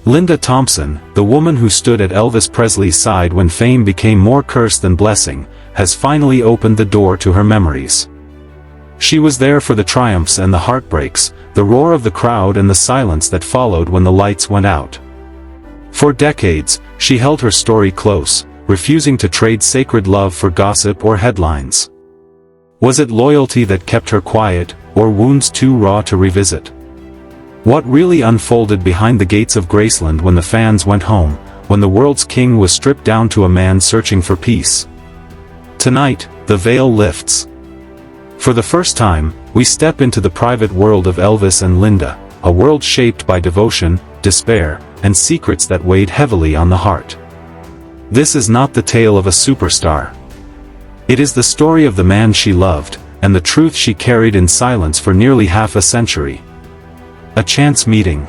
Linda Thompson, the woman who stood at Elvis Presley's side when fame became more curse than blessing, has finally opened the door to her memories. She was there for the triumphs and the heartbreaks, the roar of the crowd and the silence that followed when the lights went out. For decades, she held her story close, refusing to trade sacred love for gossip or headlines. Was it loyalty that kept her quiet, or wounds too raw to revisit? What really unfolded behind the gates of Graceland when the fans went home, when the world's king was stripped down to a man searching for peace? Tonight, the veil lifts. For the first time, we step into the private world of Elvis and Linda, a world shaped by devotion, despair, and secrets that weighed heavily on the heart. This is not the tale of a superstar. It is the story of the man she loved, and the truth she carried in silence for nearly half a century. A chance meeting.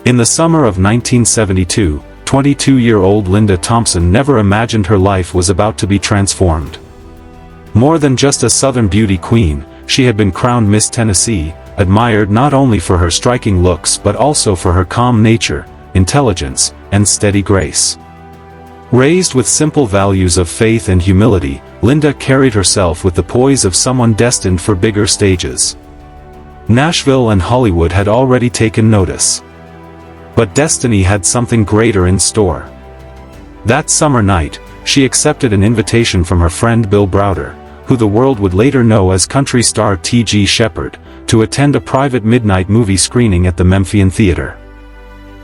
In the summer of 1972, 22-year-old Linda Thompson never imagined her life was about to be transformed. More than just a Southern beauty queen, she had been crowned Miss Tennessee, admired not only for her striking looks but also for her calm nature, intelligence, and steady grace. Raised with simple values of faith and humility, Linda carried herself with the poise of someone destined for bigger stages. Nashville and Hollywood had already taken notice. But destiny had something greater in store. That summer night, she accepted an invitation from her friend Bill Browder, who the world would later know as country star T.G. Shepherd, to attend a private midnight movie screening at the Memphian Theater.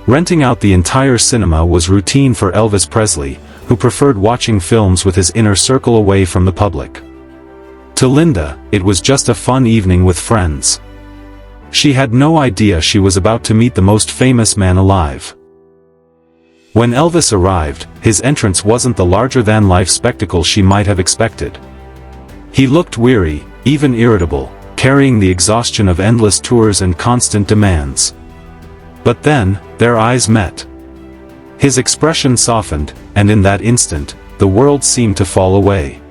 Renting out the entire cinema was routine for Elvis Presley, who preferred watching films with his inner circle away from the public. To Linda, it was just a fun evening with friends. She had no idea she was about to meet the most famous man alive. When Elvis arrived, his entrance wasn't the larger-than-life spectacle she might have expected. He looked weary, even irritable, carrying the exhaustion of endless tours and constant demands. But then, their eyes met. His expression softened, and in that instant, the world seemed to fall away.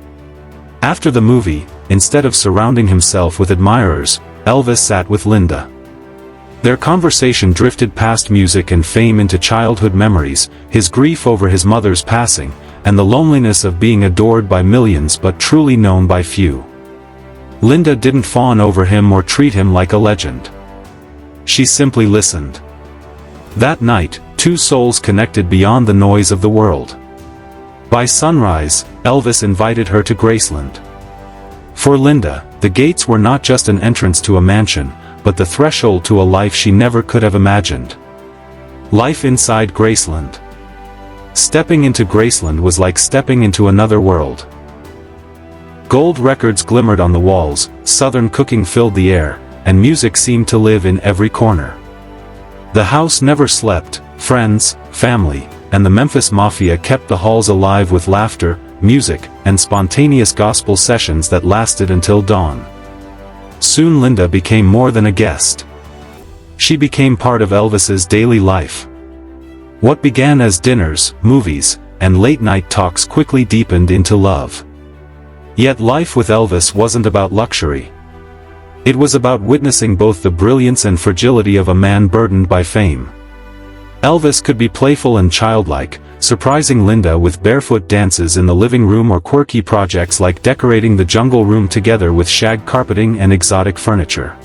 After the movie, instead of surrounding himself with admirers, Elvis sat with Linda. Their conversation drifted past music and fame into childhood memories, his grief over his mother's passing, and the loneliness of being adored by millions but truly known by few. Linda didn't fawn over him or treat him like a legend. She simply listened. That night, two souls connected beyond the noise of the world. By sunrise, Elvis invited her to Graceland. For Linda, the gates were not just an entrance to a mansion, but the threshold to a life she never could have imagined. Life inside Graceland. Stepping into Graceland was like stepping into another world. Gold records glimmered on the walls, Southern cooking filled the air, and music seemed to live in every corner. The house never slept. Friends, family, and the Memphis Mafia kept the halls alive with laughter, music, and spontaneous gospel sessions that lasted until dawn. Soon Linda became more than a guest. She became part of Elvis's daily life. What began as dinners, movies, and late-night talks quickly deepened into love. Yet life with Elvis wasn't about luxury. It was about witnessing both the brilliance and fragility of a man burdened by fame. Elvis could be playful and childlike, surprising Linda with barefoot dances in the living room or quirky projects like decorating the jungle room together with shag carpeting and exotic furniture.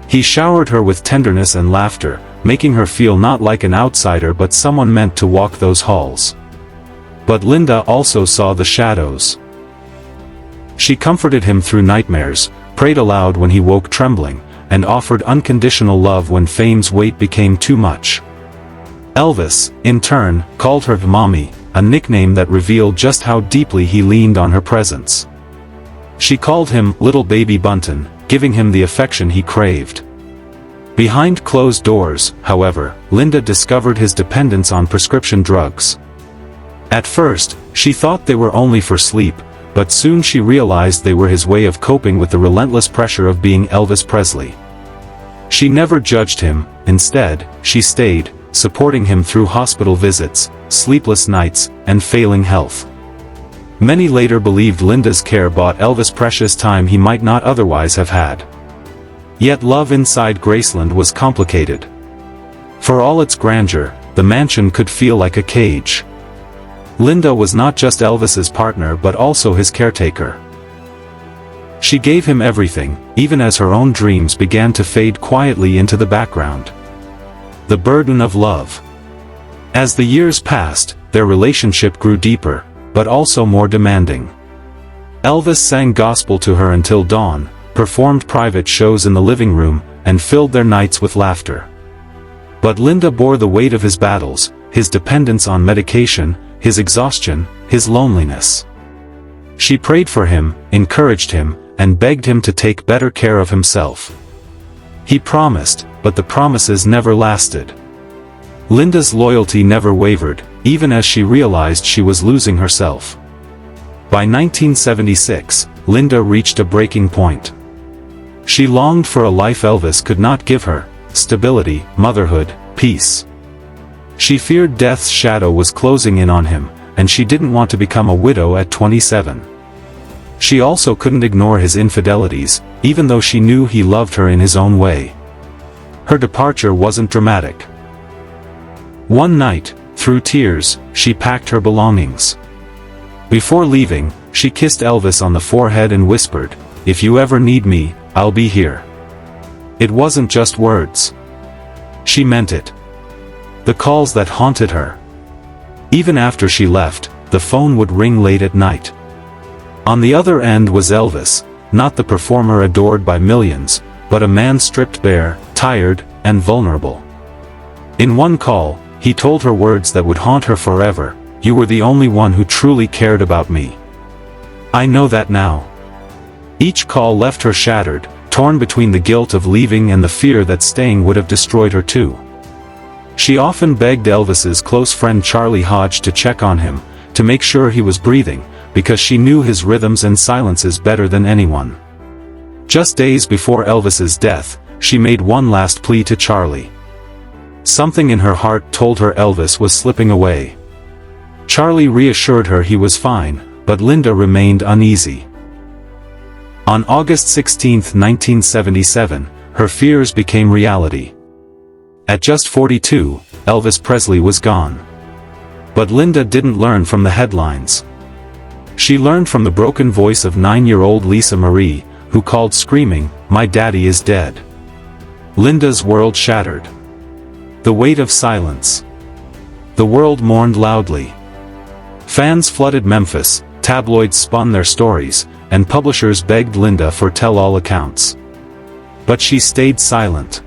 He showered her with tenderness and laughter, making her feel not like an outsider but someone meant to walk those halls. But Linda also saw the shadows. She comforted him through nightmares, prayed aloud when he woke trembling, and offered unconditional love when fame's weight became too much. Elvis, in turn, called her Mommy, a nickname that revealed just how deeply he leaned on her presence. She called him Little Baby Bunton, giving him the affection he craved. Behind closed doors, however, Linda discovered his dependence on prescription drugs. At first, she thought they were only for sleep, but soon she realized they were his way of coping with the relentless pressure of being Elvis Presley. She never judged him. Instead, she stayed, supporting him through hospital visits, sleepless nights, and failing health. Many later believed Linda's care bought Elvis precious time he might not otherwise have had. Yet love inside Graceland was complicated. For all its grandeur, the mansion could feel like a cage. Linda was not just Elvis's partner but also his caretaker. She gave him everything, even as her own dreams began to fade quietly into the background. The burden of love. As the years passed, their relationship grew deeper, but also more demanding. Elvis sang gospel to her until dawn, performed private shows in the living room, and filled their nights with laughter. But Linda bore the weight of his battles, his dependence on medication, his exhaustion, his loneliness. She prayed for him, encouraged him, and begged him to take better care of himself. He promised, but the promises never lasted. Linda's loyalty never wavered, even as she realized she was losing herself. By 1976, Linda reached a breaking point. She longed for a life Elvis could not give her: stability, motherhood, peace. She feared death's shadow was closing in on him, and she didn't want to become a widow at 27. She also couldn't ignore his infidelities, even though she knew he loved her in his own way. Her departure wasn't dramatic. One night, through tears, she packed her belongings. Before leaving, she kissed Elvis on the forehead and whispered, "If you ever need me, I'll be here." It wasn't just words. She meant it. The calls that haunted her. Even after she left, the phone would ring late at night. On the other end was Elvis, not the performer adored by millions, but a man stripped bare, tired, and vulnerable. In one call, he told her words that would haunt her forever: "You were the only one who truly cared about me. I know that now." Each call left her shattered, torn between the guilt of leaving and the fear that staying would have destroyed her too. She often begged Elvis's close friend Charlie Hodge to check on him, to make sure he was breathing, because she knew his rhythms and silences better than anyone. Just days before Elvis's death, she made one last plea to Charlie. Something in her heart told her Elvis was slipping away. Charlie reassured her he was fine, but Linda remained uneasy. On August 16, 1977, her fears became reality. At just 42, Elvis Presley was gone. But Linda didn't learn from the headlines. She learned from the broken voice of 9-year-old Lisa Marie, who called screaming, "My daddy is dead." Linda's world shattered. The weight of silence. The world mourned loudly. Fans flooded Memphis, tabloids spun their stories, and publishers begged Linda for tell-all accounts. But she stayed silent.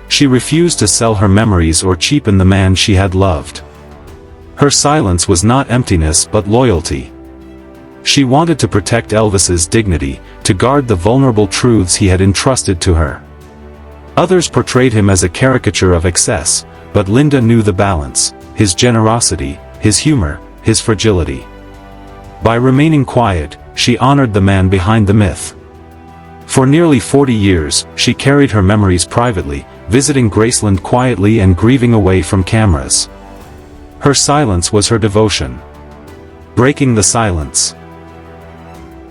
She refused to sell her memories or cheapen the man she had loved. Her silence was not emptiness but loyalty. She wanted to protect Elvis's dignity, to guard the vulnerable truths he had entrusted to her. Others portrayed him as a caricature of excess, but Linda knew the balance: his generosity, his humor, his fragility. By remaining quiet, she honored the man behind the myth. For nearly 40 years, she carried her memories privately, visiting Graceland quietly and grieving away from cameras. Her silence was her devotion. Breaking the silence.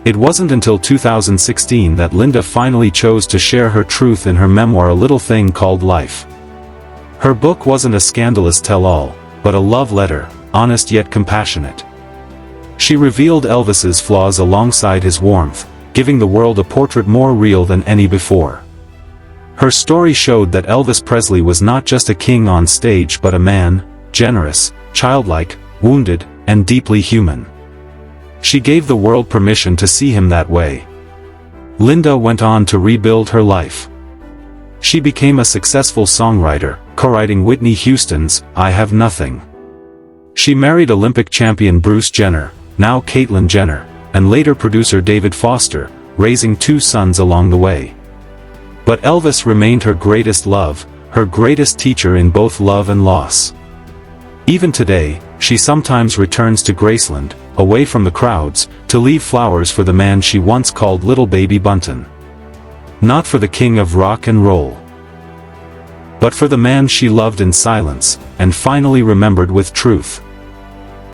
It wasn't until 2016 that Linda finally chose to share her truth in her memoir A Little Thing Called Life. Her book wasn't a scandalous tell-all, but a love letter, honest yet compassionate. She revealed Elvis's flaws alongside his warmth, giving the world a portrait more real than any before. Her story showed that Elvis Presley was not just a king on stage but a man, generous, childlike, wounded, and deeply human. She gave the world permission to see him that way. Linda went on to rebuild her life. She became a successful songwriter, co-writing Whitney Houston's "I Have Nothing." She married Olympic champion Bruce Jenner, now Caitlyn Jenner, and later producer David Foster, raising 2 sons along the way. But Elvis remained her greatest love, her greatest teacher in both love and loss. Even today, she sometimes returns to Graceland, away from the crowds, to leave flowers for the man she once called Little Baby Bunton. Not for the king of rock and roll, but for the man she loved in silence, and finally remembered with truth.